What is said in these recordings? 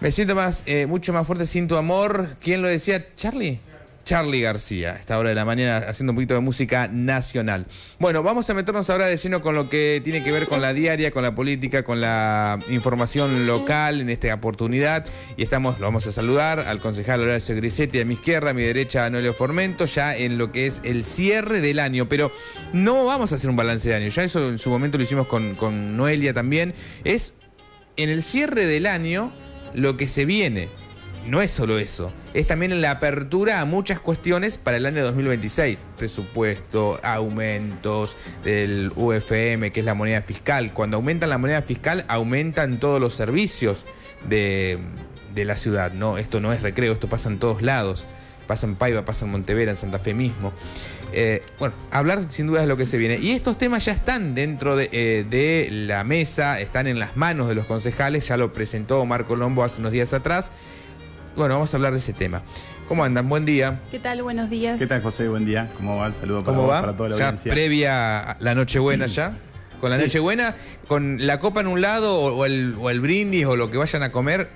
Me siento mucho más fuerte sin tu amor. ¿Quién lo decía? ¿Charlie? Charlie García, a esta hora de la mañana haciendo un poquito de música nacional. Bueno, vamos a meternos ahora de lleno con lo que tiene que ver con la diaria, con la política, con la información local en esta oportunidad. Y lo vamos a saludar al concejal Horacio Grisetti a mi izquierda, a mi derecha a Noelio Formento, ya en lo que es el cierre del año. Pero no vamos a hacer un balance de año, ya eso en su momento lo hicimos con Noelia también. Es en el cierre del año lo que se viene. No es solo eso, es también la apertura a muchas cuestiones para el año 2026. Presupuesto, aumentos del UFM, que es la moneda fiscal. Cuando aumentan la moneda fiscal, aumentan todos los servicios de la ciudad, ¿no? Esto no es recreo, esto pasa en todos lados. Pasa en Paiva, pasa en Montevera, en Santa Fe mismo. Bueno, hablar sin duda es lo que se viene. Y estos temas ya están dentro de la mesa, están en las manos de los concejales, ya lo presentó Omar Colombo hace unos días atrás. Bueno, vamos a hablar de ese tema. ¿Cómo andan? Buen día. ¿Qué tal? Buenos días. ¿Qué tal, José? Buen día. ¿Cómo va? El saludo para toda la audiencia. Ya previa a la Nochebuena ya. Con la Nochebuena, con la copa en un lado o el brindis o lo que vayan a comer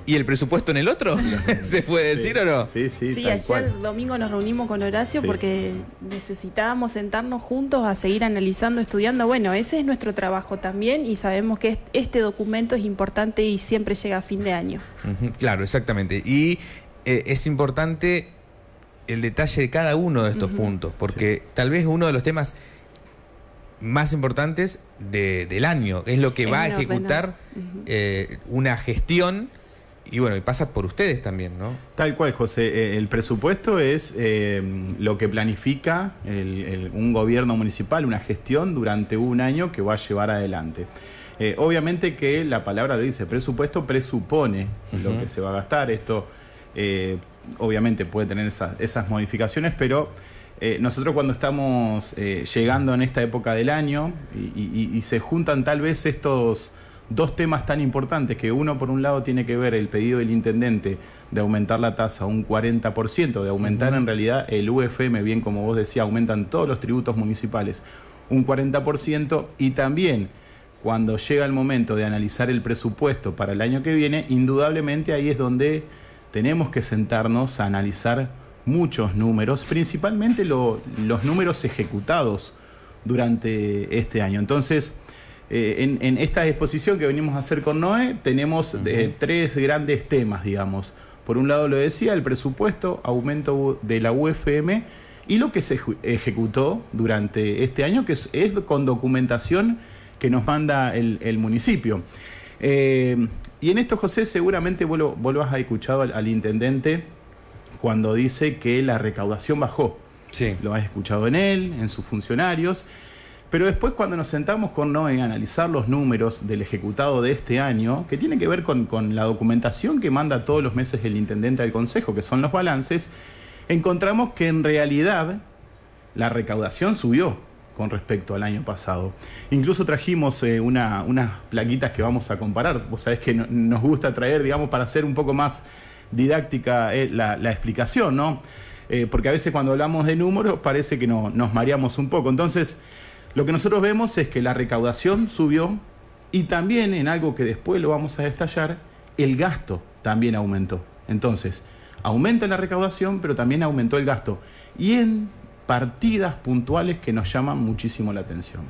y el presupuesto en el otro. ¿Se puede decir o no? Sí, ayer domingo nos reunimos con Horacio porque necesitábamos sentarnos juntos a seguir analizando, estudiando. Bueno, ese es nuestro trabajo también y sabemos que este documento es importante y siempre llega a fin de año. Claro, exactamente. Y es importante el detalle de cada uno de estos puntos, porque tal vez uno de los temas más importantes del año es lo que va a ejecutar una gestión. Y bueno, y pasa por ustedes también, ¿no? Tal cual, José. El presupuesto es lo que planifica un gobierno municipal, una gestión durante un año que va a llevar adelante. Obviamente que la palabra lo dice, presupuesto presupone lo que se va a gastar. Esto obviamente puede tener esas modificaciones, pero nosotros cuando estamos llegando en esta época del año y se juntan tal vez estos dos temas tan importantes, que uno por un lado tiene que ver el pedido del intendente de aumentar la tasa un 40%, de aumentar en realidad el UFM, bien como vos decías, aumentan todos los tributos municipales un 40%, y también cuando llega el momento de analizar el presupuesto para el año que viene, indudablemente ahí es donde tenemos que sentarnos a analizar muchos números, principalmente los números ejecutados durante este año. Entonces, en esta exposición que venimos a hacer con Noé, tenemos tres grandes temas, digamos. Por un lado, lo decía, el presupuesto, aumento de la UFM y lo que se ejecutó durante este año, que es con documentación que nos manda el municipio. Y en esto, José, seguramente vos lo has escuchado al intendente cuando dice que la recaudación bajó. Sí. Lo has escuchado en él, en sus funcionarios. Pero después, cuando nos sentamos con Noé a analizar los números del ejecutado de este año, que tiene que ver con la documentación que manda todos los meses el intendente al consejo, que son los balances, encontramos que en realidad la recaudación subió con respecto al año pasado. Incluso trajimos unas plaquitas que vamos a comparar. Vos sabés que nos gusta traer, digamos, para hacer un poco más didáctica la explicación, ¿no? Porque a veces cuando hablamos de números parece que nos mareamos un poco. Entonces, lo que nosotros vemos es que la recaudación subió y también, en algo que después lo vamos a detallar, el gasto también aumentó. Entonces, aumenta la recaudación, pero también aumentó el gasto. Y en partidas puntuales que nos llaman muchísimo la atención.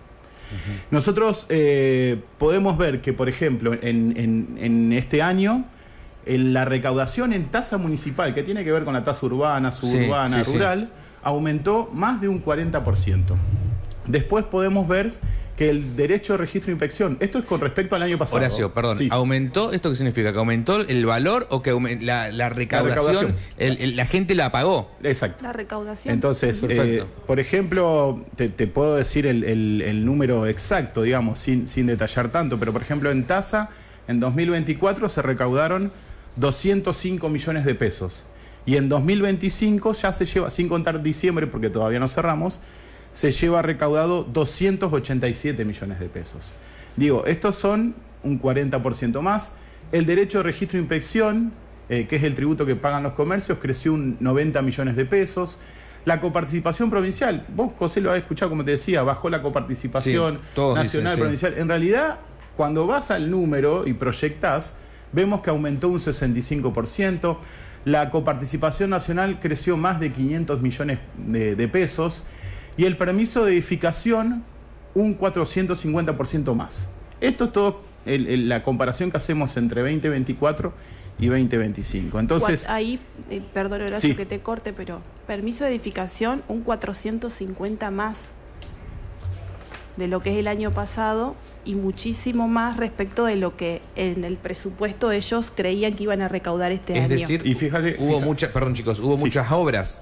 Nosotros podemos ver que, por ejemplo, en este año, en la recaudación en tasa municipal, que tiene que ver con la tasa urbana, suburbana, rural, aumentó más de un 40%. Después podemos ver que el derecho de registro e inspección, esto es con respecto al año pasado. Horacio, perdón, ¿aumentó? ¿Esto qué significa? ¿Que aumentó el valor o que la recaudación, la gente la pagó? Exacto. La recaudación. Entonces, por ejemplo, te puedo decir el número exacto, digamos, sin detallar tanto, pero por ejemplo en tasa, en 2024 se recaudaron 205 millones de pesos. Y en 2025 ya se lleva, sin contar diciembre, porque todavía no cerramos, se lleva recaudado 287 millones de pesos. Digo, estos son un 40% más. El derecho de registro e inspección, que es el tributo que pagan los comercios, creció un 90 millones de pesos. La coparticipación provincial, vos, José, lo has escuchado, como te decía, bajó la coparticipación nacional, provincial. En realidad, cuando vas al número y proyectás, vemos que aumentó un 65%, la coparticipación nacional creció más de 500 millones de pesos y el permiso de edificación un 450% más. Esto es todo la comparación que hacemos entre 2024 y 2025. Entonces, ahí, perdón Horacio sí, que te corte, pero permiso de edificación un 450 más de lo que es el año pasado y muchísimo más respecto de lo que en el presupuesto ellos creían que iban a recaudar este año. Es decir, y fíjate, hubo muchas, perdón chicos, hubo muchas obras.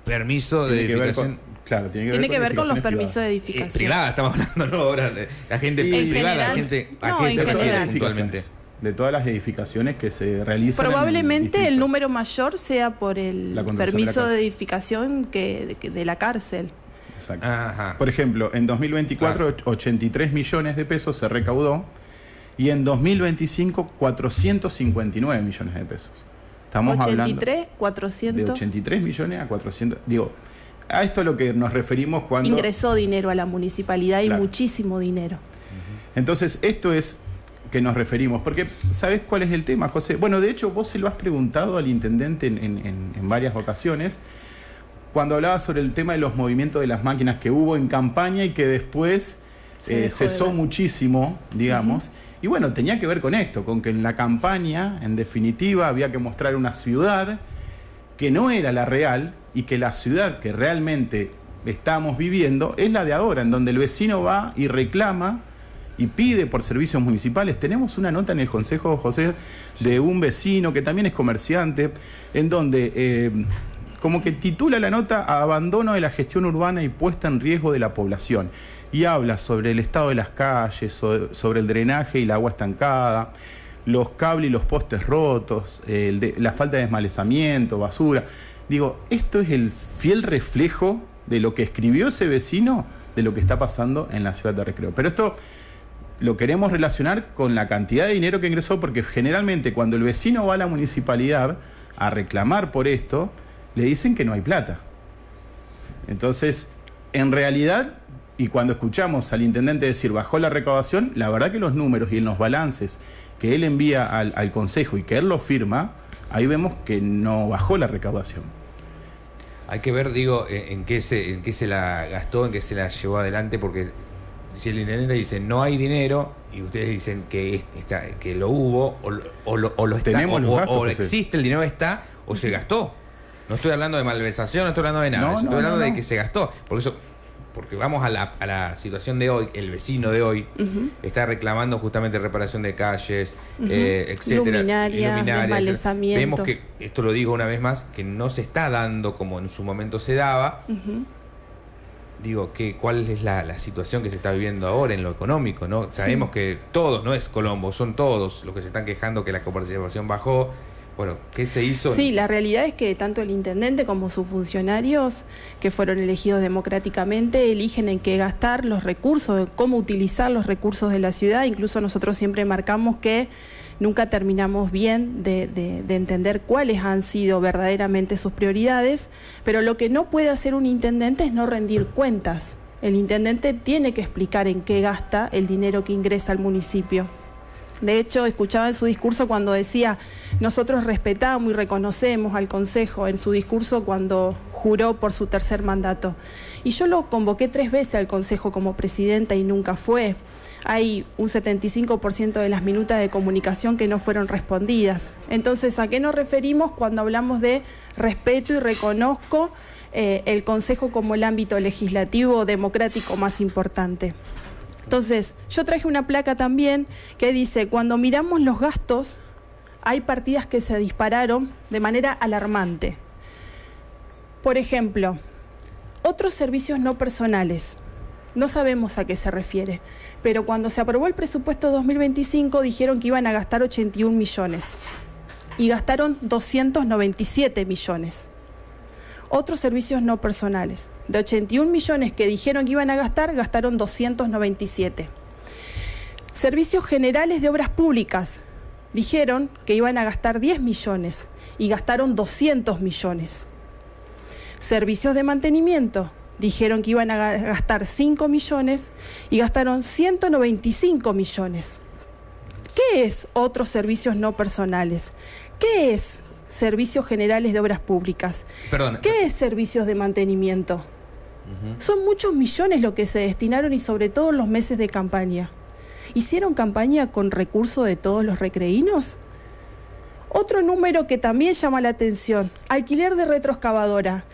Permiso de edificación. Claro, tiene que ver con los permisos de edificación. Privada, estamos hablando, ¿no? Ahora, la gente privada, la gente. ¿A qué se refiere puntualmente? De todas las edificaciones que se realizan. Probablemente el número mayor sea por el permiso de la edificación de la cárcel. Exacto. Ajá. Por ejemplo, en 2024 83 millones de pesos se recaudó y en 2025 459 millones de pesos. Estamos 83, hablando 400. de 83 millones a 400. Digo, a esto es lo que nos referimos cuando ingresó dinero a la municipalidad y muchísimo dinero. Entonces, esto es que nos referimos, porque ¿sabes cuál es el tema, José? Bueno, de hecho, vos se lo has preguntado al intendente en varias ocasiones, cuando hablaba sobre el tema de los movimientos de las máquinas que hubo en campaña y que después cesó muchísimo, digamos. Y bueno, tenía que ver con esto, con que en la campaña, en definitiva, había que mostrar una ciudad que no era la real y que la ciudad que realmente estamos viviendo es la de ahora, en donde el vecino va y reclama y pide por servicios municipales. Tenemos una nota en el Consejo, José, de un vecino que también es comerciante, en donde como que titula la nota Abandono de la gestión urbana y puesta en riesgo de la población. Y habla sobre el estado de las calles, sobre el drenaje y el agua estancada, los cables y los postes rotos, la falta de desmalezamiento, basura. Digo, esto es el fiel reflejo de lo que escribió ese vecino, de lo que está pasando en la ciudad de Recreo. Pero esto lo queremos relacionar con la cantidad de dinero que ingresó, porque generalmente cuando el vecino va a la municipalidad a reclamar por esto, le dicen que no hay plata. Entonces, en realidad, y cuando escuchamos al intendente decir bajó la recaudación, la verdad que los números y en los balances que él envía al Consejo y que él lo firma, ahí vemos que no bajó la recaudación. Hay que ver, digo, en qué se la gastó, en qué se la llevó adelante, porque si el intendente dice no hay dinero y ustedes dicen que lo hubo o lo está, o existe, el dinero está o se gastó. No estoy hablando de malversación, no estoy hablando de nada, estoy hablando de que se gastó. Porque vamos a la situación de hoy, el vecino de hoy está reclamando justamente reparación de calles, etcétera, luminarias, desmalezamiento. Vemos que, esto lo digo una vez más, que no se está dando como en su momento se daba. Digo, ¿cuál es la situación que se está viviendo ahora en lo económico, ¿no? Sabemos que todos, no es Colombo, son todos los que se están quejando que la coparticipación bajó. Bueno, ¿qué se hizo? Sí, la realidad es que tanto el intendente como sus funcionarios, que fueron elegidos democráticamente, eligen en qué gastar los recursos, cómo utilizar los recursos de la ciudad. Incluso nosotros siempre marcamos que nunca terminamos bien de entender cuáles han sido verdaderamente sus prioridades, pero lo que no puede hacer un intendente es no rendir cuentas. El intendente tiene que explicar en qué gasta el dinero que ingresa al municipio. De hecho, escuchaba en su discurso cuando decía, nosotros respetamos y reconocemos al Consejo, en su discurso cuando juró por su tercer mandato. Y yo lo convoqué 3 veces al Consejo como presidenta y nunca fue. Hay un 75% de las minutas de comunicación que no fueron respondidas. Entonces, ¿a qué nos referimos cuando hablamos de respeto y reconozco el Consejo como el ámbito legislativo democrático más importante? Entonces, yo traje una placa también que dice, cuando miramos los gastos, hay partidas que se dispararon de manera alarmante. Por ejemplo, otros servicios no personales. No sabemos a qué se refiere, pero cuando se aprobó el presupuesto 2025 dijeron que iban a gastar 81 millones y gastaron 297 millones. Otros servicios no personales. De 81 millones que dijeron que iban a gastar, gastaron 297. Servicios generales de obras públicas. Dijeron que iban a gastar 10 millones y gastaron 200 millones. Servicios de mantenimiento. Dijeron que iban a gastar 5 millones y gastaron 195 millones. ¿Qué ¿Qué es otros servicios no personales? ¿Qué es servicios generales de obras públicas? Perdón. ¿Qué es servicios de mantenimiento? Son muchos millones lo que se destinaron y sobre todo en los meses de campaña. ¿Hicieron campaña con recursos de todos los recreínos? Otro número que también llama la atención, alquiler de retroexcavadora.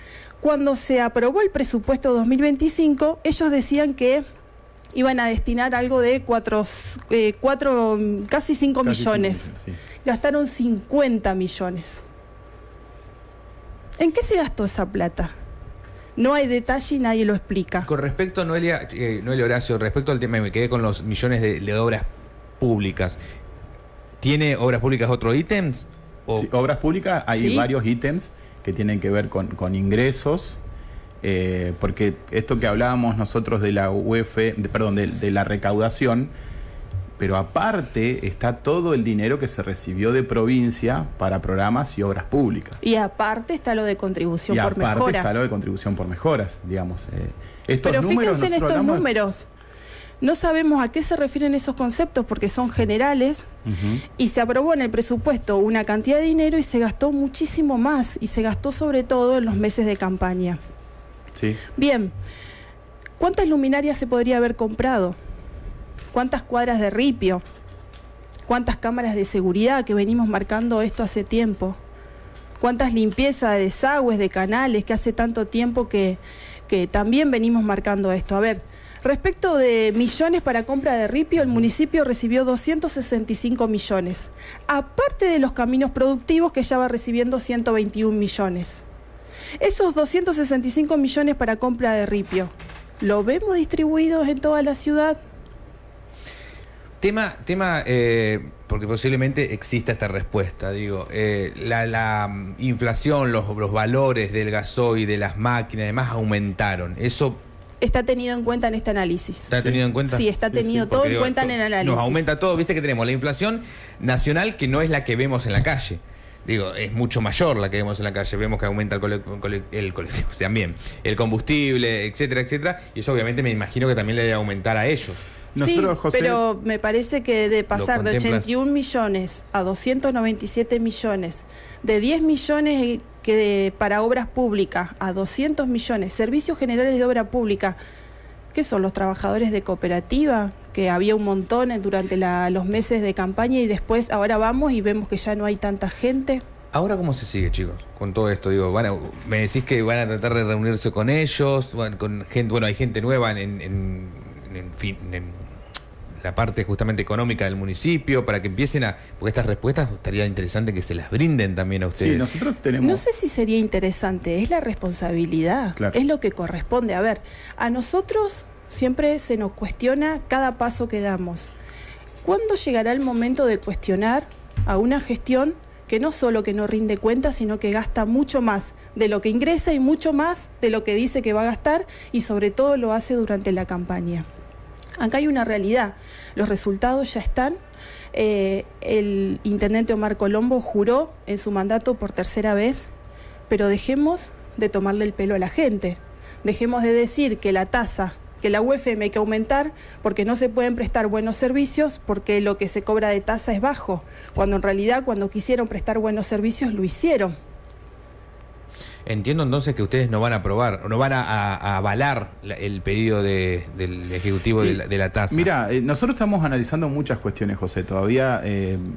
Cuando se aprobó el presupuesto 2025, ellos decían que iban a destinar algo de casi 5 millones. Sí. Gastaron 50 millones. ¿En qué se gastó esa plata? No hay detalle y nadie lo explica. Con respecto, Noelia Horacio, respecto al tema, me quedé con los millones de obras públicas. ¿Tiene obras públicas otros ítems? Sí, obras públicas, hay varios ítems que tienen que ver con ingresos, porque esto que hablábamos nosotros de la de la recaudación, pero aparte está todo el dinero que se recibió de provincia para programas y obras públicas. Y aparte está lo de contribución por mejora. Y aparte está lo de contribución por mejoras, digamos. Pero fíjense en estos números. No sabemos a qué se refieren esos conceptos porque son generales y se aprobó en el presupuesto una cantidad de dinero y se gastó muchísimo más y se gastó sobre todo en los meses de campaña. Sí. Bien, ¿cuántas luminarias se podría haber comprado? ¿Cuántas cuadras de ripio? ¿Cuántas cámaras de seguridad que venimos marcando esto hace tiempo? ¿Cuántas limpiezas de desagües, de canales que hace tanto tiempo que también venimos marcando esto? A ver, respecto de millones para compra de ripio, el municipio recibió 265 millones. Aparte de los caminos productivos que ya va recibiendo 121 millones. Esos 265 millones para compra de ripio, ¿lo vemos distribuidos en toda la ciudad? Tema, porque posiblemente exista esta respuesta, digo, la inflación, los valores del gasoil, de las máquinas, además aumentaron. Eso está tenido en cuenta en este análisis. ¿Está tenido en cuenta? Sí, está tenido todo en cuenta en el análisis. Nos aumenta todo, viste que tenemos la inflación nacional que no es la que vemos en la calle. Digo, es mucho mayor la que vemos en la calle. Vemos que aumenta el colectivo también, el combustible, etcétera, etcétera. Y eso obviamente me imagino que también le debe aumentar a ellos. Nosotros, sí, José, pero me parece que de pasar de 81 millones a 297 millones, de 10 millones para obras públicas a 200 millones, servicios generales de obra pública, ¿qué son los trabajadores de cooperativa? Que había un montón durante los meses de campaña y después ahora vamos y vemos que ya no hay tanta gente. ¿Ahora cómo se sigue, chicos, con todo esto? Digo, me decís que van a tratar de reunirse con ellos, con gente, hay gente nueva en la parte justamente económica del municipio, para que empiecen porque estas respuestas estaría interesante que se las brinden también a ustedes. Sí, nosotros tenemos... No sé si sería interesante, es la responsabilidad, claro. Es lo que corresponde. A ver, a nosotros siempre se nos cuestiona cada paso que damos. ¿Cuándo llegará el momento de cuestionar a una gestión que no solo que no rinde cuentas, sino que gasta mucho más de lo que ingresa y mucho más de lo que dice que va a gastar y sobre todo lo hace durante la campaña? Acá hay una realidad, los resultados ya están. El intendente Omar Colombo juró en su mandato por tercera vez, pero dejemos de tomarle el pelo a la gente. Dejemos de decir que la tasa, que la UFM hay que aumentar porque no se pueden prestar buenos servicios porque lo que se cobra de tasa es bajo, cuando en realidad cuando quisieron prestar buenos servicios lo hicieron. Entiendo entonces que ustedes no van a aprobar, no van a avalar el pedido del Ejecutivo de la tasa. Mira, nosotros estamos analizando muchas cuestiones, José. Todavía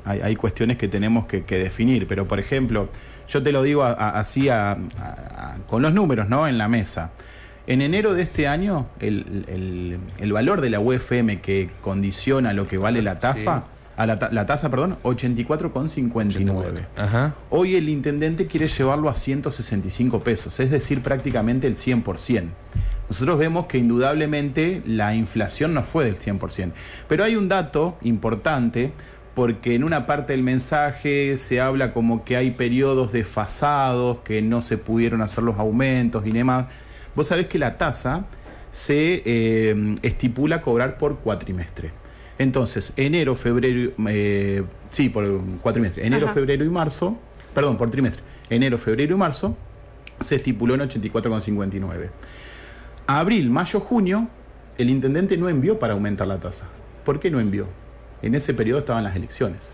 hay cuestiones que tenemos que definir, pero por ejemplo, yo te lo digo así con los números, ¿no?, en la mesa. En enero de este año, el valor de la UFM que condiciona lo que vale la tasa... Sí. La tasa, 84,59. Ajá. Hoy el intendente quiere llevarlo a 165 pesos, es decir, prácticamente el 100%. Nosotros vemos que indudablemente la inflación no fue del 100%. Pero hay un dato importante, porque en una parte del mensaje se habla como que hay periodos desfasados, que no se pudieron hacer los aumentos y demás. Vos sabés que la tasa se estipula cobrar por cuatrimestre. Entonces, enero, febrero, por cuatrimestre, enero, Ajá. febrero y marzo, perdón, por trimestre, enero, febrero y marzo, se estipuló en 84,59. Abril, mayo, junio, el intendente no envió para aumentar la tasa. ¿Por qué no envió? en ese periodo estaban las elecciones.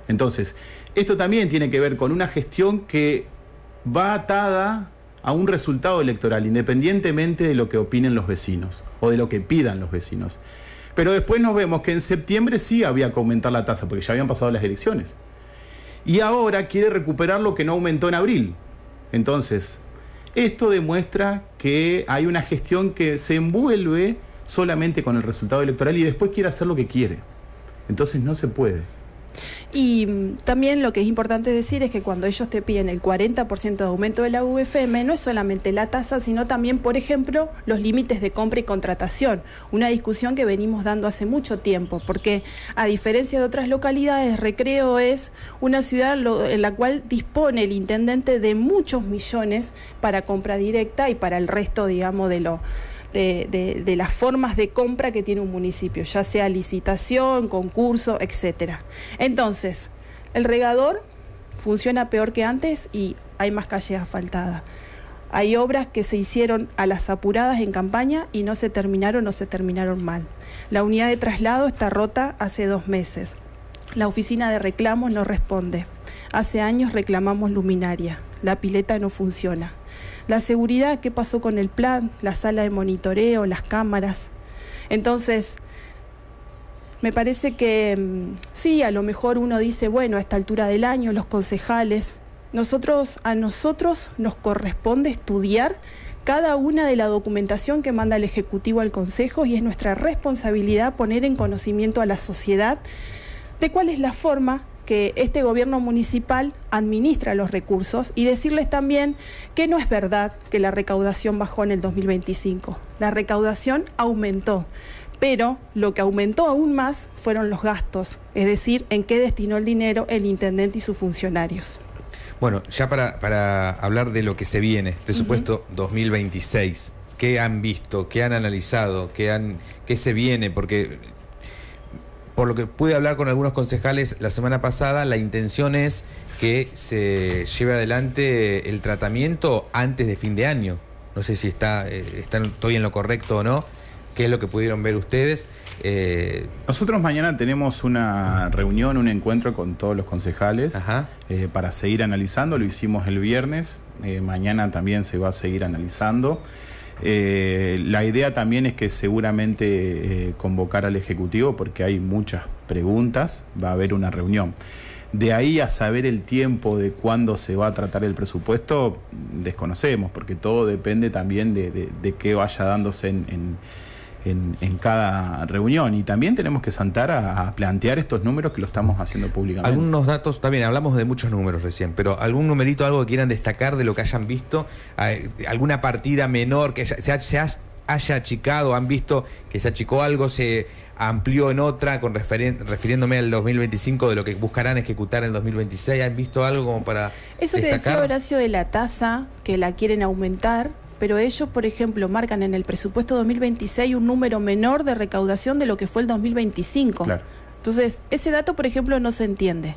Entonces, esto también tiene que ver con una gestión que va atada a un resultado electoral, independientemente de lo que opinen los vecinos o de lo que pidan los vecinos. Pero después nos vemos que en septiembre sí había que aumentar la tasa, porque ya habían pasado las elecciones. Y ahora quiere recuperar lo que no aumentó en abril. Entonces, esto demuestra que hay una gestión que se envuelve solamente con el resultado electoral y después quiere hacer lo que quiere. Entonces no se puede. Y también lo que es importante decir es que cuando ellos te piden el 40% de aumento de la UFM, no es solamente la tasa, sino también, por ejemplo, los límites de compra y contratación. Una discusión que venimos dando hace mucho tiempo, porque a diferencia de otras localidades, Recreo es una ciudad en la cual dispone el intendente de muchos millones para compra directa y para el resto, digamos, de las formas de compra que tiene un municipio, ya sea licitación, concurso, etcétera. Entonces, el regador funciona peor que antes y hay más calles asfaltadas. Hay obras que se hicieron a las apuradas en campaña y no se terminaron mal. La unidad de traslado está rota hace 2 meses. La oficina de reclamos no responde. Hace años reclamamos luminaria. La pileta no funciona. La seguridad, ¿qué pasó con el plan? La sala de monitoreo, las cámaras. Entonces, me parece que sí, a lo mejor uno dice, bueno, a esta altura del año, los concejales, a nosotros nos corresponde estudiar cada una de la documentación que manda el Ejecutivo al Consejo y es nuestra responsabilidad poner en conocimiento a la sociedad de cuál es la forma que este gobierno municipal administra los recursos y decirles también que no es verdad que la recaudación bajó en el 2025. La recaudación aumentó, pero lo que aumentó aún más fueron los gastos, es decir, en qué destinó el dinero el intendente y sus funcionarios. Bueno, ya para hablar de lo que se viene, presupuesto 2026, ¿qué han visto, qué han analizado, qué se viene? Porque por lo que pude hablar con algunos concejales la semana pasada, la intención es que se lleve adelante el tratamiento antes de fin de año. No sé si estoy en lo correcto o no. ¿Qué es lo que pudieron ver ustedes? Nosotros mañana tenemos una reunión, un encuentro con todos los concejales para seguir analizando. Lo hicimos el viernes, mañana también se va a seguir analizando. La idea también es que seguramente convocar al Ejecutivo porque hay muchas preguntas, va a haber una reunión. De ahí a saber el tiempo de cuándo se va a tratar el presupuesto, desconocemos, porque todo depende también de qué vaya dándose en cada reunión. Y también tenemos que sentar a plantear estos números que lo estamos haciendo públicamente. Algunos datos, también hablamos de muchos números recién, pero algún numerito, algo que quieran destacar de lo que hayan visto, alguna partida menor que se haya achicado, han visto que se achicó algo, se amplió en otra, refiriéndome al 2025, de lo que buscarán ejecutar en el 2026, ¿han visto algo como para eso destacar? Que decía Horacio de la tasa, que la quieren aumentar, pero ellos, por ejemplo, marcan en el presupuesto 2026 un número menor de recaudación de lo que fue el 2025. Claro. Entonces, ese dato, por ejemplo, no se entiende.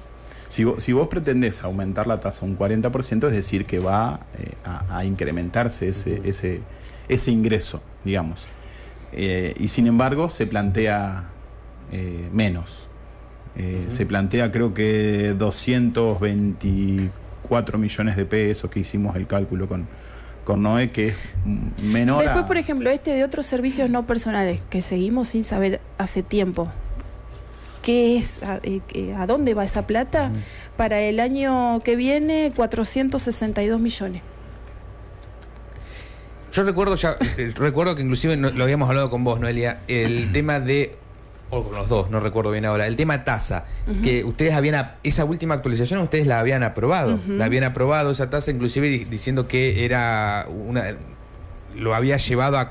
Si vos pretendés aumentar la tasa un 40%, es decir, que va a incrementarse ese ingreso, digamos. Y sin embargo, se plantea menos. Se plantea, creo que 224 millones de pesos, que hicimos el cálculo con Noé, que es menor. Después, por ejemplo, de otros servicios no personales, que seguimos sin saber hace tiempo qué es, a dónde va esa plata. Para el año que viene, 462 millones. Yo recuerdo que inclusive lo habíamos hablado con vos, Noelia, el tema de, o con los dos, no recuerdo bien ahora, el tema tasa, que ustedes esa última actualización ustedes la habían aprobado, esa tasa, inclusive diciendo que lo había llevado a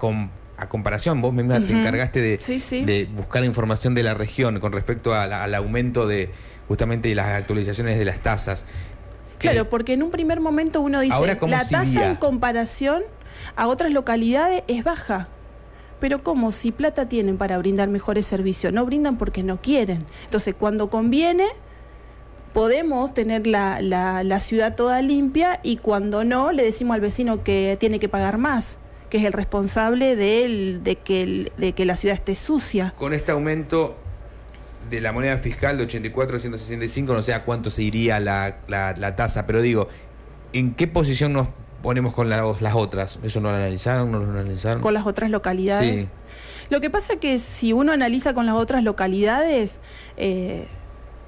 comparación, vos misma te encargaste de buscar información de la región con respecto al aumento de justamente las actualizaciones de las tasas. Claro, porque en un primer momento uno dice, la tasa en comparación a otras localidades es baja. Pero ¿cómo? Si plata tienen para brindar mejores servicios, no brindan porque no quieren. Entonces, cuando conviene, podemos tener la ciudad toda limpia y cuando no, le decimos al vecino que tiene que pagar más, que es el responsable de que la ciudad esté sucia. Con este aumento de la moneda fiscal de 84 a 165, no sé a cuánto se iría la tasa, pero digo, ¿en qué posición nos ponemos con las otras? ¿Eso no lo analizaron? ¿No lo analizaron? Con las otras localidades. Sí. Lo que pasa que si uno analiza con las otras localidades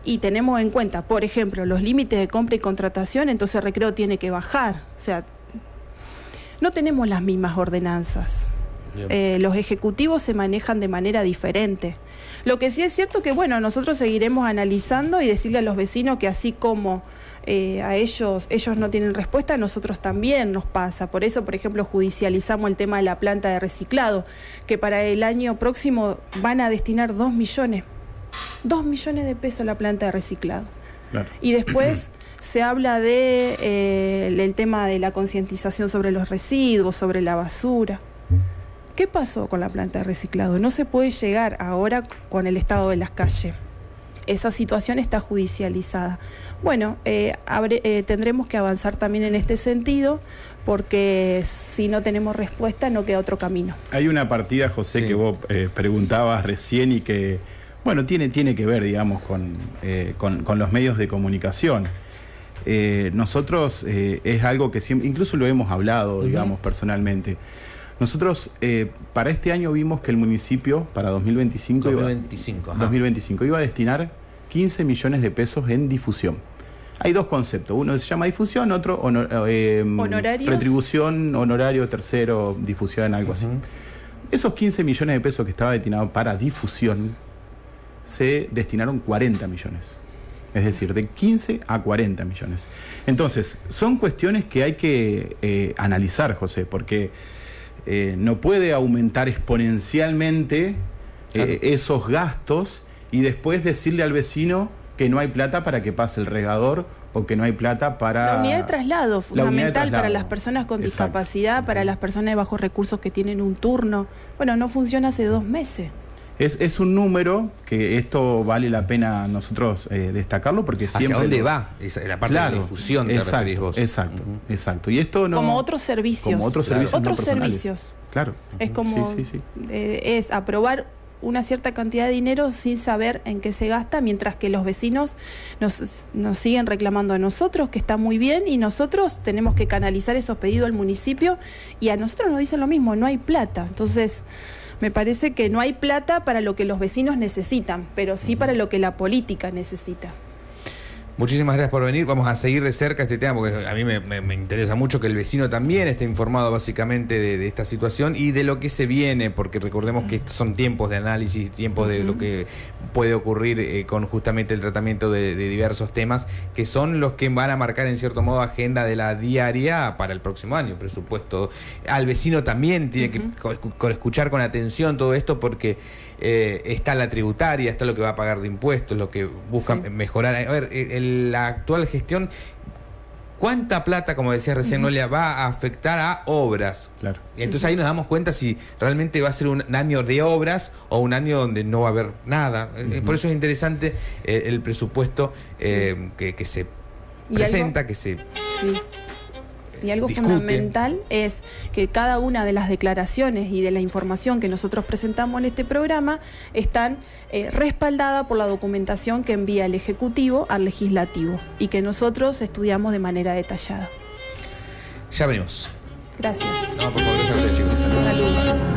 y tenemos en cuenta, por ejemplo, los límites de compra y contratación, entonces Recreo tiene que bajar. O sea, no tenemos las mismas ordenanzas. Los ejecutivos se manejan de manera diferente. Lo que sí es cierto que, bueno, nosotros seguiremos analizando y decirle a los vecinos que así como a ellos no tienen respuesta, a nosotros también nos pasa. Por eso, por ejemplo, judicializamos el tema de la planta de reciclado, que para el año próximo van a destinar 2 millones. 2 millones de pesos a la planta de reciclado. Claro. Y después se habla del tema de la concientización sobre los residuos, sobre la basura. ¿Qué pasó con la planta de reciclado? No se puede llegar ahora con el estado de las calles. Esa situación está judicializada. Bueno, tendremos que avanzar también en este sentido, porque si no tenemos respuesta no queda otro camino. Hay una partida, José, sí, que vos preguntabas recién y que, bueno, tiene que ver, digamos, con los medios de comunicación. Nosotros, es algo que siempre, incluso lo hemos hablado, digamos, personalmente. Nosotros, para este año vimos que el municipio, para 2025 iba a destinar 15 millones de pesos en difusión. Hay dos conceptos, uno se llama difusión, otro retribución, honorario, tercero, difusión, algo así. Esos 15 millones de pesos que estaba destinado para difusión, se destinaron 40 millones. Es decir, de 15 a 40 millones. Entonces, son cuestiones que hay que analizar, José, porque no puede aumentar exponencialmente esos gastos y después decirle al vecino que no hay plata para que pase el regador o que no hay plata para... La unidad de traslado, fundamental para las personas con discapacidad, para las personas de bajos recursos que tienen un turno. Bueno, no funciona hace 2 meses. Es un número que esto vale la pena nosotros destacarlo porque siempre... ¿Hacia dónde va? La parte de la difusión te referís vos. Exacto. Y esto no... Como otros servicios. Como otros servicios Otros no personales. servicios. Claro. Es como... es aprobar una cierta cantidad de dinero sin saber en qué se gasta, mientras que los vecinos nos siguen reclamando a nosotros, que está muy bien, y nosotros tenemos que canalizar esos pedidos al municipio, y a nosotros nos dicen lo mismo, no hay plata. Entonces... me parece que no hay plata para lo que los vecinos necesitan, pero sí para lo que la política necesita. Muchísimas gracias por venir. Vamos a seguir de cerca este tema porque a mí me interesa mucho que el vecino también esté informado básicamente de esta situación y de lo que se viene, porque recordemos que estos son tiempos de análisis, tiempos de lo que puede ocurrir con justamente el tratamiento de diversos temas que son los que van a marcar en cierto modo agenda de la diaria para el próximo año, presupuesto. Al vecino también tiene que escuchar con atención todo esto porque está la tributaria, está lo que va a pagar de impuestos, lo que busca mejorar. A ver, la actual gestión, ¿cuánta plata, como decía recién Noelia, va a afectar a obras? Claro. Y entonces ahí nos damos cuenta si realmente va a ser un año de obras o un año donde no va a haber nada. Por eso es interesante el presupuesto que se presenta, que se... Y algo fundamental es que cada una de las declaraciones y de la información que nosotros presentamos en este programa están respaldadas por la documentación que envía el Ejecutivo al Legislativo y que nosotros estudiamos de manera detallada. Ya venimos. Gracias. No, por favor, ya venimos, chicos. Saludos.